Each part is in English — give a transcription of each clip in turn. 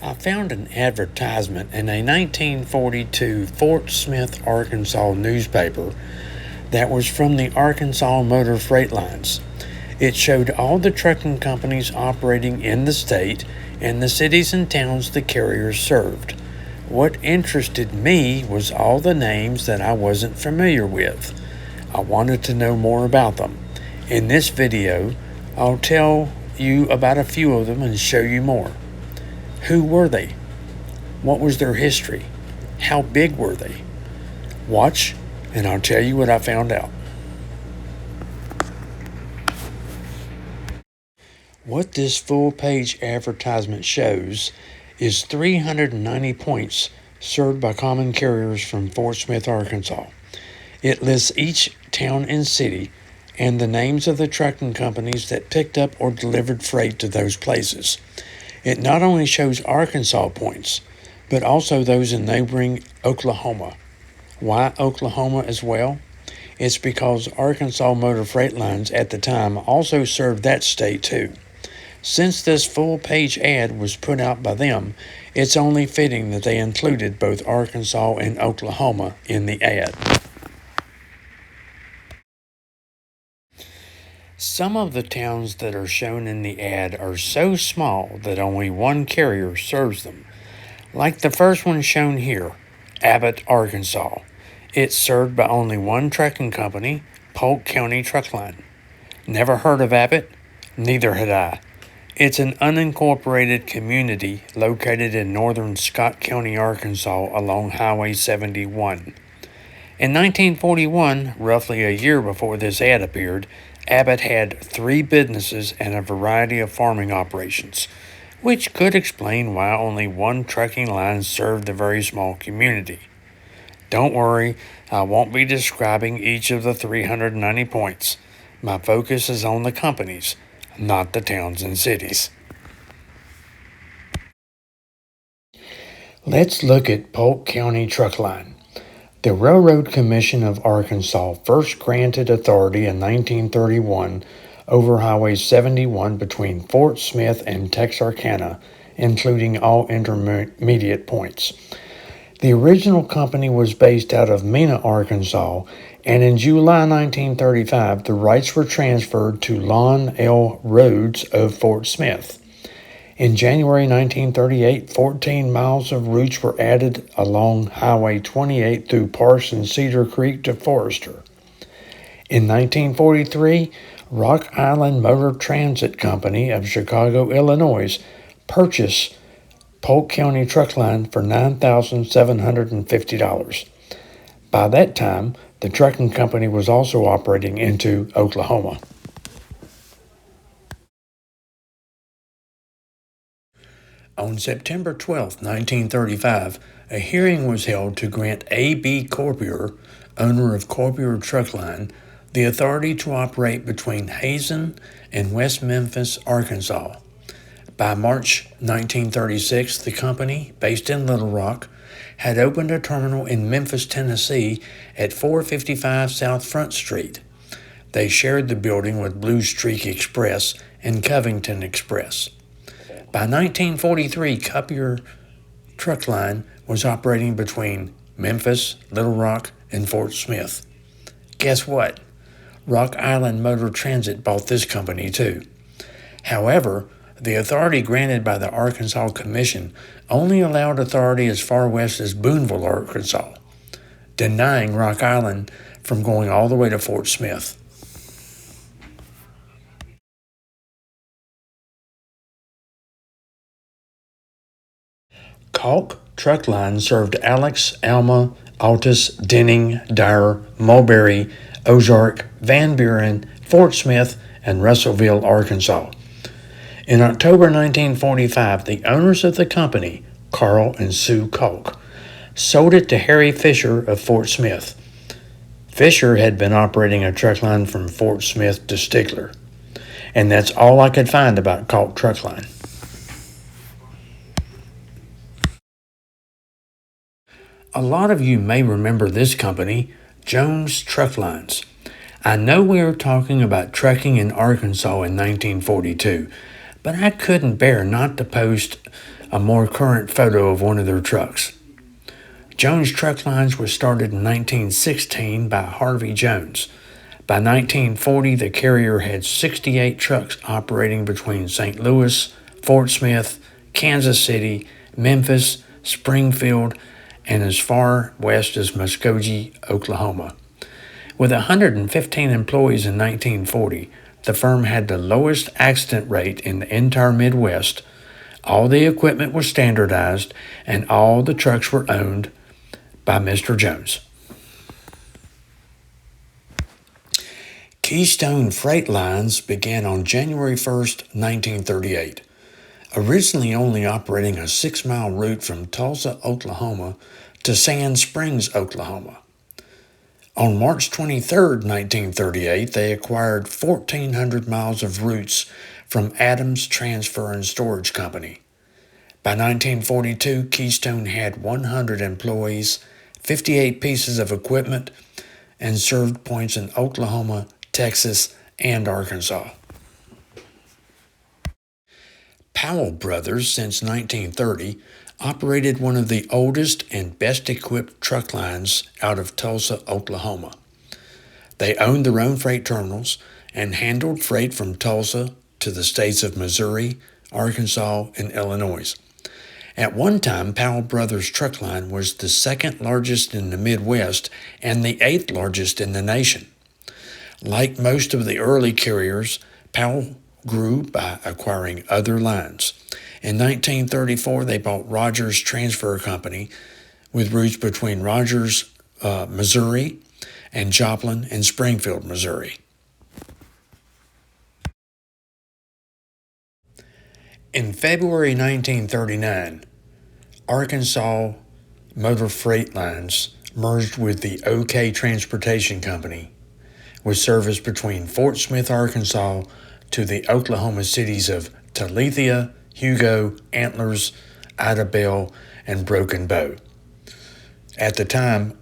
I found an advertisement in a 1942 Fort Smith, Arkansas newspaper that was from the Arkansas Motor Freight Lines. It showed all the trucking companies operating in the state and the cities and towns the carriers served. What interested me was all the names that I wasn't familiar with. I wanted to know more about them. In this video, I'll tell you about a few of them and show you more. Who were they? What was their history? How big were they? Watch, and I'll tell you what I found out. What this full-page advertisement shows is 390 points served by common carriers from Fort Smith, Arkansas. It lists each town and city and the names of the trucking companies that picked up or delivered freight to those places. It not only shows Arkansas points, but also those in neighboring Oklahoma. Why Oklahoma as well? It's because Arkansas Motor Freight Lines at the time also served that state too. Since this full-page ad was put out by them, it's only fitting that they included both Arkansas and Oklahoma in the ad. Some of the towns that are shown in the ad are so small that only one carrier serves them. Like the first one shown here, Abbott, Arkansas. It's served by only one trucking company, Polk County Truck Line. Never heard of Abbott? Neither had I. It's an unincorporated community located in northern Scott County, Arkansas along Highway 71. In 1941, roughly a year before this ad appeared, Abbott had 3 businesses and a variety of farming operations, which could explain why only one trucking line served the very small community. Don't worry, I won't be describing each of the 390 points. My focus is on the companies, not the towns and cities. Let's look at Polk County Truck Line. The Railroad Commission of Arkansas first granted authority in 1931 over Highway 71 between Fort Smith and Texarkana, including all intermediate points. The original company was based out of Mena, Arkansas, and in July 1935, the rights were transferred to Lon L. Rhodes of Fort Smith. In January 1938, 14 miles of routes were added along Highway 28 through Parsons Cedar Creek to Forester. In 1943, Rock Island Motor Transit Company of Chicago, Illinois, purchased Polk County Truck Line for $9,750. By that time, the trucking company was also operating into Oklahoma. On September 12, 1935, a hearing was held to grant A.B. Corpier, owner of Corpier Truck Line, the authority to operate between Hazen and West Memphis, Arkansas. By March 1936, the company, based in Little Rock, had opened a terminal in Memphis, Tennessee at 455 South Front Street. They shared the building with Blue Streak Express and Covington Express. By 1943, Corpier Truck Line was operating between Memphis, Little Rock, and Fort Smith. Guess what? Rock Island Motor Transit bought this company too. However, the authority granted by the Arkansas Commission only allowed authority as far west as Booneville, Arkansas, denying Rock Island from going all the way to Fort Smith. Cork Truck Line served Alex, Alma, Altus, Denning, Dyer, Mulberry, Ozark, Van Buren, Fort Smith, and Russellville, Arkansas. In October 1945, the owners of the company, Carl and Sue Cork, sold it to Harry Fisher of Fort Smith. Fisher had been operating a truck line from Fort Smith to Stigler. And that's all I could find about Cork Truck Line. A lot of you may remember this company, Jones Truck Lines. I know we were talking about trucking in Arkansas in 1942, but I couldn't bear not to post a more current photo of one of their trucks. Jones Truck Lines was started in 1916 by Harvey Jones. By 1940, the carrier had 68 trucks operating between St. Louis, Fort Smith, Kansas City, Memphis, Springfield, and as far west as Muskogee, Oklahoma. With 115 employees in 1940, the firm had the lowest accident rate in the entire Midwest. All the equipment was standardized, and all the trucks were owned by Mr. Jones. Keystone Freight Lines began on January 1st, 1938. Originally only operating a 6-mile route from Tulsa, Oklahoma to Sand Springs, Oklahoma. On March 23, 1938, they acquired 1,400 miles of routes from Adams Transfer and Storage Company. By 1942, Keystone had 100 employees, 58 pieces of equipment, and served points in Oklahoma, Texas, and Arkansas. Powell Brothers, since 1930, operated one of the oldest and best-equipped truck lines out of Tulsa, Oklahoma. They owned their own freight terminals and handled freight from Tulsa to the states of Missouri, Arkansas, and Illinois. At one time, Powell Brothers Truck Line was the second largest in the Midwest and the 8th largest in the nation. Like most of the early carriers, Powell grew by acquiring other lines. In 1934, they bought Rogers Transfer Company with routes between Rogers, Missouri, and Joplin and Springfield, Missouri. In February 1939, Arkansas Motor Freight Lines merged with the OK Transportation Company, with service between Fort Smith, Arkansas, to the Oklahoma cities of Talitha, Hugo, Antlers, Idabel, and Broken Bow. At the time,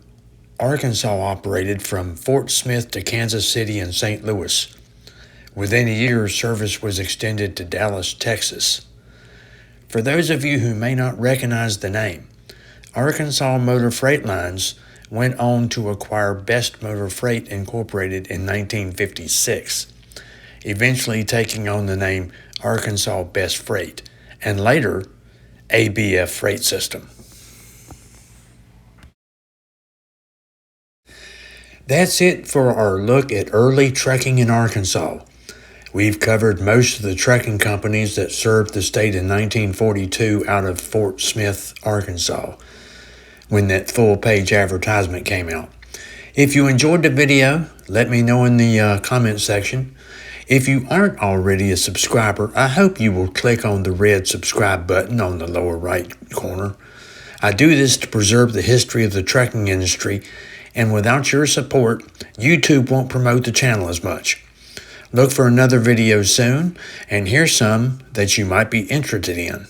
Arkansas operated from Fort Smith to Kansas City and St. Louis. Within a year, service was extended to Dallas, Texas. For those of you who may not recognize the name, Arkansas Motor Freight Lines went on to acquire Best Motor Freight Incorporated in 1956, eventually taking on the name Arkansas Best Freight, and later ABF Freight System. That's it for our look at early trucking in Arkansas. We've covered most of the trucking companies that served the state in 1942 out of Fort Smith, Arkansas, when that full-page advertisement came out. If you enjoyed the video, let me know in the comment section. If you aren't already a subscriber, I hope you will click on the red subscribe button on the lower right corner. I do this to preserve the history of the trucking industry, and without your support, YouTube won't promote the channel as much. Look for another video soon, and here's some that you might be interested in.